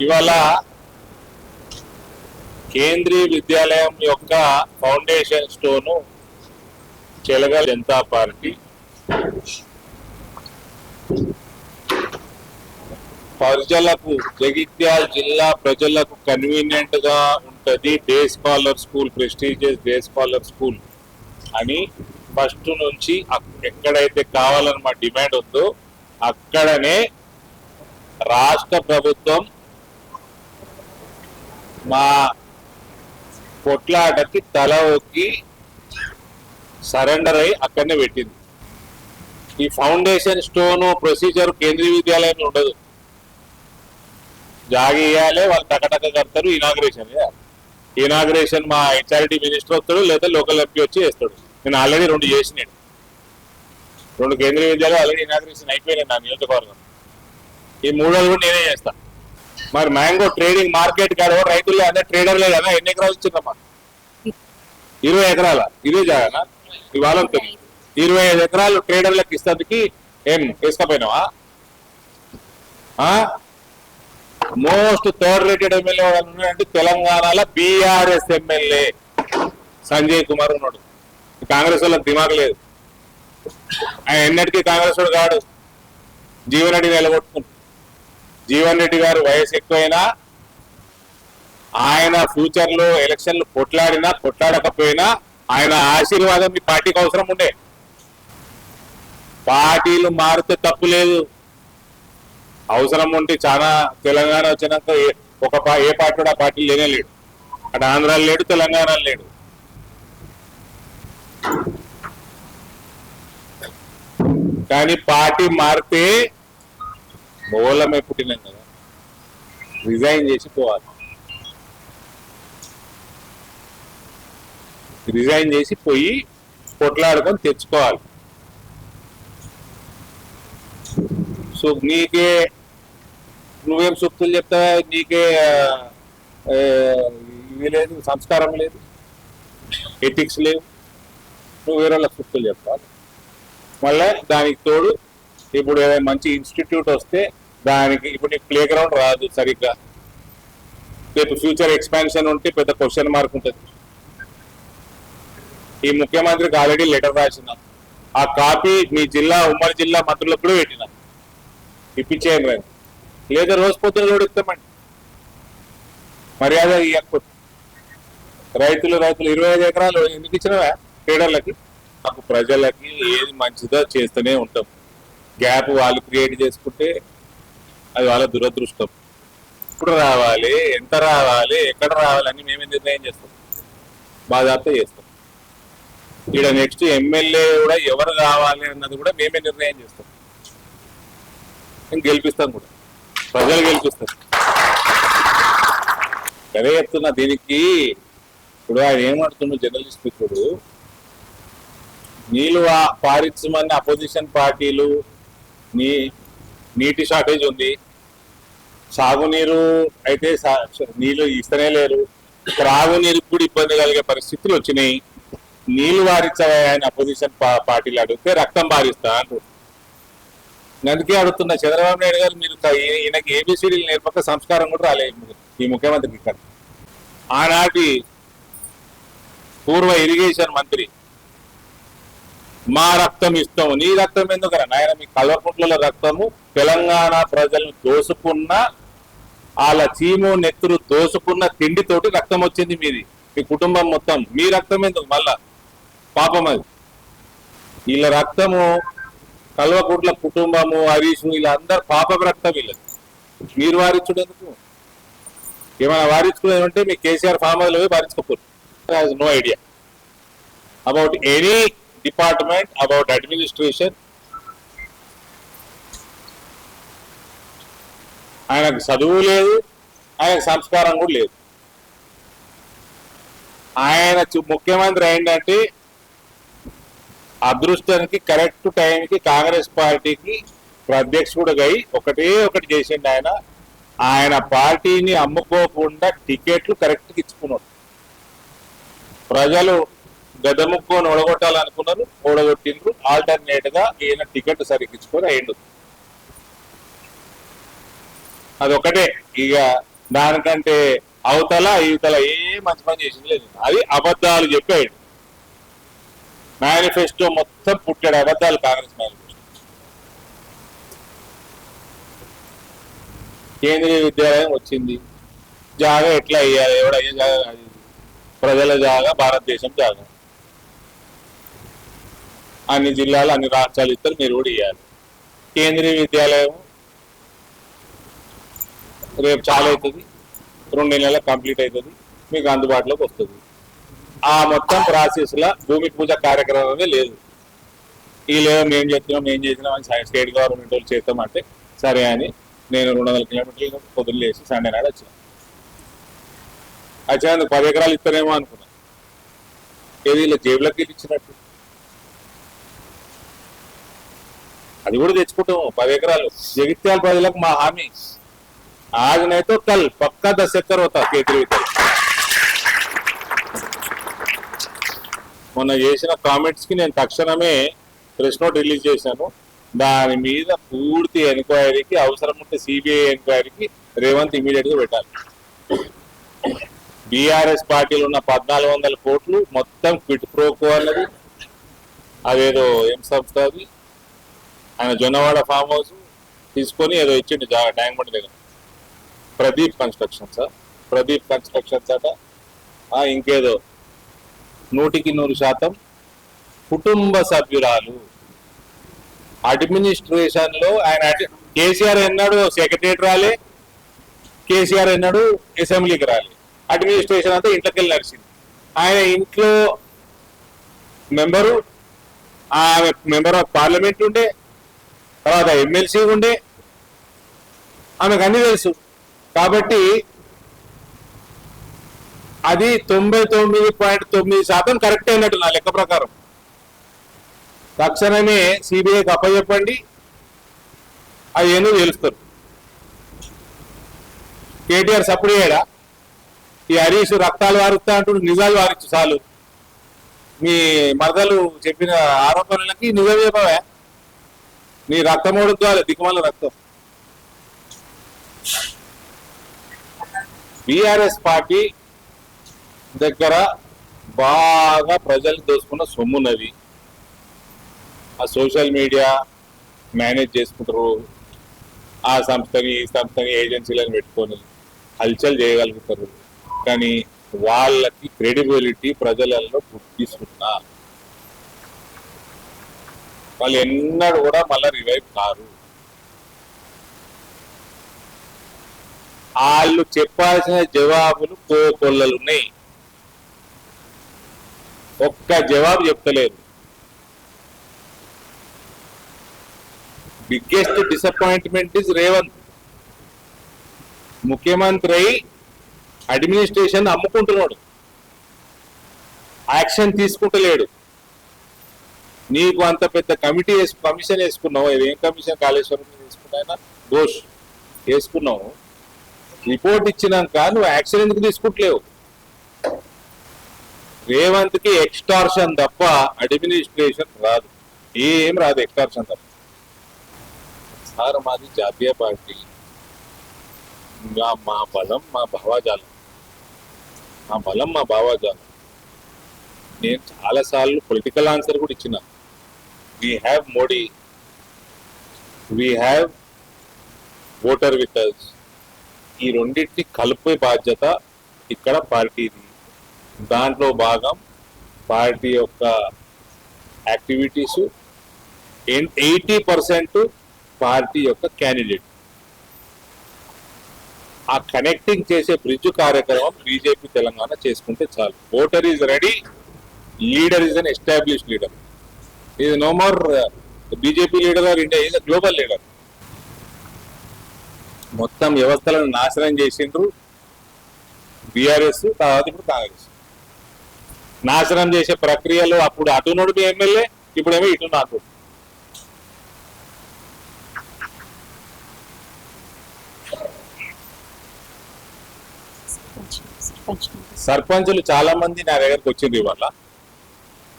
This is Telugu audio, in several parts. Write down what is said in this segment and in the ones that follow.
ఇవాళ కేంద్రీయ విద్యాలయం యొక్క foundation stone Telangana Janata party ప్రజలకు, జగిత్యాల జిల్లా ప్రజలకు కన్వీనియంట్ గా ఉంటది day scholar school, prestigious day scholar school అని ఫస్ట్ నుంచి ఎక్కడైతే కావాలని మా డిమాండ్ ఉందో అక్కడనే రాష్ట్ర ప్రభుత్వం మా కొట్లాటకి తల ఒక్కి సరెండర్ అయి అక్కడనే పెట్టింది. ఈ ఫౌండేషన్ స్టోన్ ప్రొసీజర్ కేంద్రీయ విద్యాలయంలో ఉండదు. జాగి ఇవ్వాలి, వాళ్ళు టకటక కడతారు, ఇనాగ్రేషన్ మా హెచ్ఆర్డి మినిస్టర్ వస్తాడు, లేదా లోకల్ ఎంపీ వచ్చి వేస్తాడు. నేను ఆల్రెడీ 2 చేసినాడు, 2 కేంద్రీయ విద్యాలయాలు ఆల్రెడీ ఇనాగ్రేషన్ అయిపోయినాయి నా నియోజకవర్గం. ఈ 3వ కూడా నేనే చేస్తా. మరి మ్యాంగో ట్రేడింగ్ మార్కెట్ కాడ రైతులే అదే ట్రేడర్లే కదా. ఎన్ని ఎకరాలు ఇచ్చిందమ్మా? 20 ఎకరాల ఇదే జాగానా ఇవాళ ఉంటుంది. 25 ఎకరాలు ట్రేడర్లకు ఇస్తానికి ఏం వేసుకపోయినావా? మోస్ట్ థర్డ్ రేటెడ్ ఎమ్మెల్యే ఉన్నాడంటే తెలంగాణలో బీఆర్ఎస్ ఎమ్మెల్యే సంజయ్ కుమార్ ఉన్నాడు. కాంగ్రెస్ వాళ్ళకి దిమాగ్ లేదు. ఆయన ఎన్నటికీ కాంగ్రెస్ వాడు కాడు. జీవన్ రెడ్డి నిలబొట్టుకుంటు. జీవన్ రెడ్డి గారు వయసు ఎక్కువైనా, ఆయన ఫ్యూచర్ లో ఎలక్షన్లు కొట్లాడినా కొట్లాడకపోయినా ఆయన ఆశీర్వాదం మీ పార్టీకి అవసరం ఉండే. పార్టీలు మారితే తప్పు లేదు. అవసరం ఉంటే చాలా తెలంగాణ వచ్చినాక ఏ పార్టీ ఆ పార్టీ లేనే లేడు. అటు ఆంధ్రాలో లేడు, తెలంగాణలో లేడు. కానీ పార్టీ మారితే మూలమే పుట్టినాం కదా, రిజైన్ చేసి పోవాలి. రిజైన్ చేసి పోయి కొట్లాడుకొని తెచ్చుకోవాలి. సో నీకే నువ్వేం సూక్తులు చెప్తావా? నీకే ఇవి లేదు, సంస్కారం లేదు, ఎథిక్స్ లేవు, నువ్వు వేరే వాళ్ళకి సూక్తులు చెప్తావు. మళ్ళీ దానికి తోడు ఇప్పుడు ఏదైనా మంచి ఇన్స్టిట్యూట్ వస్తే దానికి ఇప్పుడు నీకు ప్లే గ్రౌండ్ రాదు సరిగ్గా. రేపు ఫ్యూచర్ ఎక్స్పాన్షన్ ఉంటే పెద్ద క్వశ్చన్ మార్క్ ఉంటుంది. ఈ ముఖ్యమంత్రికి ఆల్రెడీ లెటర్ రాసిన, ఆ కాపీ మీ జిల్లా ఉమ్మడి జిల్లా మంత్రులకు కూడా పెట్టిన, ఇప్పించేయం రండి, లేదా రోజు పొద్దున కూడా ఇస్తామండి. మర్యాద ఇవ్వకపోతే రైతులు 25 ఎకరాలు ఎందుకు ఇచ్చినవా ట్రేడర్లకి? మాకు ప్రజలకి ఏది మంచిదో చేస్తూనే ఉంటాం. గ్యాప్ వాళ్ళు క్రియేట్ చేసుకుంటే అది వాళ్ళ దురదృష్టం. ఇప్పుడు రావాలి, ఎంత రావాలి, ఎక్కడ రావాలి అని మేమే నిర్ణయం చేస్తాం, బాధ్యత చేస్తాం. ఇక్కడ నెక్స్ట్ ఎమ్మెల్యే కూడా ఎవరు కావాలి అన్నది కూడా మేమే నిర్ణయం చేస్తాం. మేము గెలిపిస్తాం కూడా, ప్రజలు గెలిపిస్తారు. అదే చెప్తున్నా. దీనికి ఇప్పుడు ఆయన ఏమంటున్నాడు జర్నలిస్ట్ మిత్రుడు, నీళ్ళు పారించమని అపోజిషన్ పార్టీలు నీటి షార్టేజ్ ఉంది, సాగునీరు అయితే నీళ్లు ఇస్తనే లేరు, త్రాగునీరుకు కూడా ఇబ్బంది కలిగే పరిస్థితులు వచ్చినాయి. నీళ్లు వారించవా అని అపోజిషన్ పార్టీలు అడిగితే రక్తం పారిస్తా అంటారు. అందుకే అడుగుతున్నా, చంద్రబాబు నాయుడు గారు మీరు ఈయనకి ఏబిసిడీలు నేర్పక సంస్కారం కూడా రాలేదు ఈ ముఖ్యమంత్రికి. ఇక్కడ ఆనాటి పూర్వ ఇరిగేషన్ మంత్రి, మా రక్తం ఇస్తాము, నీ రక్తం ఎందుకరా నాయన? మీ కల్వకుంట్ల రక్తము తెలంగాణ ప్రజలను దోసుకున్న, వాళ్ళ చీము నెత్తురు దోసుకున్న తిండితోటి రక్తం వచ్చింది మీది, మీ కుటుంబం మొత్తం. మీ రక్తం ఎందుకు మళ్ళా? పాపం అది. వీళ్ళ రక్తము కల్వకుంట్ల కుటుంబము, హరీష్, వీళ్ళందరూ పాపం రక్తం వీళ్ళది. మీరు వారించుడు ఎందుకు? ఏమైనా వారించుకునేదంటే మీ కేసీఆర్ ఫామ్ హౌస్లో వారించుకోపోరు. No idea about any department, about administration. ఆయనకు చదువు లేదు, ఆయనకు సంస్కారం కూడా లేదు. ఆయన ముఖ్యమంత్రి ఏంటంటే అదృష్టానికి కరెక్ట్ టైంకి కాంగ్రెస్ పార్టీకి అధ్యక్షుడుగా ఒకటి చేసిండు. ఆయన పార్టీని అమ్ముకోకుండా టికెట్లు కరెక్ట్గా ఇచ్చుకున్నాడు. ప్రజలు గదముక్కొని ఓడగొట్టాలనుకున్నారు, ఓడగొట్టిండ్రు. ఆల్టర్నేట్ గా ఈయన టికెట్ సరిగ్గించుకొని అయ్యిండు. అదొకటే. ఇక దానికంటే అవతల ఇవతల ఏ మంచి పని చేసింది లేదు. అది అబద్ధాలు చెప్పాడు. మేనిఫెస్టో మొత్తం పుట్టాడు అబద్ధాలు. కాంగ్రెస్ మేనిఫెస్టో. కేంద్రీయ విద్యాలయం వచ్చింది. జాగా ఎట్లా అయ్యాలి? ఎవడయ్యే జాగా? ప్రజల జాగా, భారతదేశం జాగా. అన్ని జిల్లాలు అన్ని రాష్ట్రాలు ఇస్తారు, మీరు కూడా ఇవ్వాలి. కేంద్రీయ విద్యాలయం రేపు చాలు అవుతుంది, 2 నెలలకు కంప్లీట్ అవుతుంది, మీకు అందుబాటులోకి వస్తుంది. ఆ మొత్తం ప్రాసెస్లో భూమి పూజ కార్యక్రమమే లేదు. ఈ లేదు మేము చెప్తున్నాం, మేము చేసినాం అని స్టేట్ గవర్నమెంట్ వాళ్ళు చేస్తామంటే సరే అని నేను 200 కిలోమీటర్లు పొద్దున్న లేచి సండే నాడు వచ్చాను. వచ్చినందుకు 10 ఎకరాలు ఇస్తారేమో అనుకున్నాను. ఏది ఇలా జేబులకి ఇచ్చినట్టు. అది కూడా తెచ్చుకుంటాము. 10 ఎకరాలు జగిత్యాల ప్రజలకు మా హామీ. आज नहीं तो कल पक्का 10 ఎకర్ होता కేంద్రీయ విద్యాలయం. మొన్న చేసిన కామెంట్స్ కి నేను తక్షణమే ప్రెస్ నోట్ రిలీజ్ చేశాను. దాని మీద పూర్తి ఎంక్వైరీకి, అవసరం ఉంటే సిబిఐ ఎంక్వైరీకి రేవంత్ ఇమీడియట్ గా పెట్టాలి. బీఆర్ఎస్ పార్టీలో ఉన్న 1400 కోట్లు మొత్తం క్విట్ ప్రోకో అన్నది. అదేదో ఏం సంస్థ అది, ఆయన జొన్నవాడ ఫామ్ హౌస్ తీసుకొని ఏదో ఇచ్చిండు జాగా ట్యాంక్ బండ్ దగ్గర. ప్రదీప్ కన్స్ట్రక్షన్స్ అట. ఇంకేదో 100% కుటుంబ సభ్యురాలు. అడ్మినిస్ట్రేషన్ లో ఆయన కేసీఆర్ ఎన్నాడు సెక్రటరియట్ రాలే, కేసీఆర్ ఎన్నాడు అసెంబ్లీకి రాలే. అడ్మినిస్ట్రేషన్ అంతా ఇంట్లోకి నడిచింది. ఆయన ఇంట్లో మెంబరు, ఆమె మెంబర్ ఆఫ్ పార్లమెంట్ ఉండే, తర్వాత ఎమ్మెల్సీ ఉండే, ఆమెకు అన్ని తెలుసు. కాబట్టి అది 99.9% కరెక్ట్ అయినట్టు నా లెక్క ప్రకారం. తక్షణమే సిబిఐకి అప్పచెప్పండి, అది ఏందో తెలుస్తారు. కేటీఆర్ సప్పుడు చేయడా? ఈ హరీష్ రక్తాలు వారుస్తా అంటూ నిజాలు వారించు చాలు. మీ మరదలు చెప్పిన ఆరోపణలకి నిజం చెప్పవా? నీ రక్తం ఓడుకోవాలి, దిక్కుమాల రక్తం. బీఆర్ఎస్ పార్టీ దగ్గర బాగా ప్రజలు దోసుకున్న సొమ్మున్నది. ఆ సోషల్ మీడియా మేనేజ్ చేసుకుంటారు. ఆ సంస్థని ఈ సంస్థని ఏజెన్సీలను పెట్టుకొని హల్చల్ చేయగలుగుతారు. కానీ వాళ్ళకి క్రెడిబిలిటీ ప్రజలలో తీసుకున్నా వాళ్ళు ఎన్నడూ కూడా మళ్ళీ రివైవ్ కారు. వాళ్ళు చెప్పాల్సిన జవాబులు కోకొల్లలున్నాయి. ఒక్క జవాబు చెప్తలేరు. Biggest disappointment is Revanth. ముఖ్యమంత్రి అడ్మినిస్ట్రేషన్ అమ్ముకుంటున్నాడు, యాక్షన్ తీసుకుంటలేడు. నీకు అంత పెద్ద కమిషన్ వేసుకున్నావు. ఏం కమిషన్? కాళేశ్వరం వేసుకున్నా, ఘోష్ వేసుకున్నావు. రిపోర్ట్ ఇచ్చినాక నువ్వు యాక్షన్ ఎందుకు తీసుకుంటలేవు? రేవంత్ కి ఎక్స్టార్షన్ తప్ప అడ్మినిస్ట్రేషన్ రాదు, ఏం రాదు. ఎక్స్టార్షన్ తప్ప. సార్ మాది జాతీయ పార్టీ, మా బలం మా భావాజాలం, నేను చాలాసార్లు పొలిటికల్ ఆన్సర్ కూడా ఇచ్చిన. We have Modi, we have voter with us. ఈ రెండింటిని కలిపే బాధ్యత ఇక్కడ పార్టీది. దాంట్లో భాగం పార్టీ యొక్క యాక్టివిటీస్. 80% పార్టీ యొక్క క్యాండిడేట్. ఆ కనెక్టింగ్ చేసే బ్రిడ్జ్ కార్యక్రమం బీజేపీ తెలంగాణ చేసుకుంటే చాలు. Voter is ready, leader is an established leader. Is no more BJP leader or India, is a global leader. మొత్తం వ్యవస్థలను నాశనం చేసిండ్రు బీఆర్ఎస్, తర్వాత ఇప్పుడు కాంగ్రెస్. నాశనం చేసే ప్రక్రియలో అప్పుడు అటు నోడు ఎమ్మెల్యే, ఇప్పుడేమో ఇటు నాకు. సర్పంచులు చాలా మంది నా దగ్గరకు వచ్చింది ఇవాళ.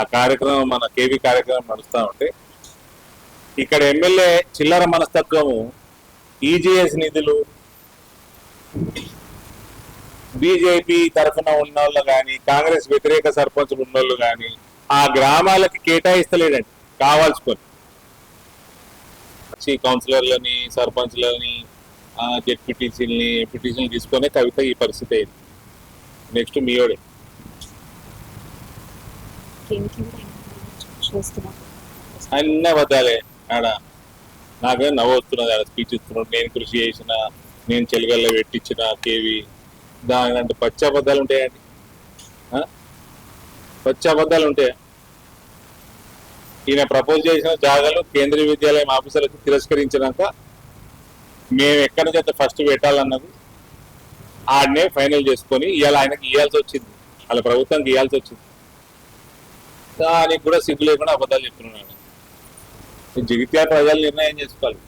ఆ కార్యక్రమం మన కేవీ కార్యక్రమం నడుస్తూ ఉంటే ఇక్కడ ఎమ్మెల్యే చిల్లర మనస్తత్వము, ఈజీఎస్ నిధులు, బీజేపీ తరఫున ఉన్నోళ్ళు కానీ కాంగ్రెస్ వ్యతిరేక సర్పంచులు ఉన్నోళ్ళు కానీ ఆ గ్రామాలకి కేటాయిస్తలేడండి కావాల్సుకొని. కౌన్సిలర్లని, సర్పంచ్లని, జెడ్పీటీసీలని, ఎంపీటీసీని తీసుకొని కవిత ఈ పరిస్థితి అయింది. నెక్స్ట్ మీయోడే. అన్నీ అబద్ధాలే ఆడ. నాకే నవ్వు వస్తున్నది ఆడ స్పీచ్ ఇస్తున్నాడు. నేను కృషి చేసిన, నేను చెలిగల్లో పెట్టించిన కేవీ, దాని పచ్చి అబద్ధాలు ఉంటాయండి. పచ్చి అబద్ధాలు ఉంటాయా? ఈయన ప్రపోజ్ చేసిన జాగాలు కేంద్రీయ విద్యాలయం ఆఫీసర్లకు తిరస్కరించినాక మేము ఎక్కడి నుంచి అయితే ఫస్ట్ పెట్టాలన్నది ఆడనే ఫైనల్ చేసుకొని ఇవాళ ఆయనకి ఇవ్వాల్సి వచ్చింది, వాళ్ళ ప్రభుత్వానికి ఇవ్వాల్సి వచ్చింది. దానికి కూడా సిగ్గు లేకుండా అబద్ధాలు చెప్తున్నాడు. జగిత్యాల ప్రజలు నిర్ణయం చేసుకోవాలి.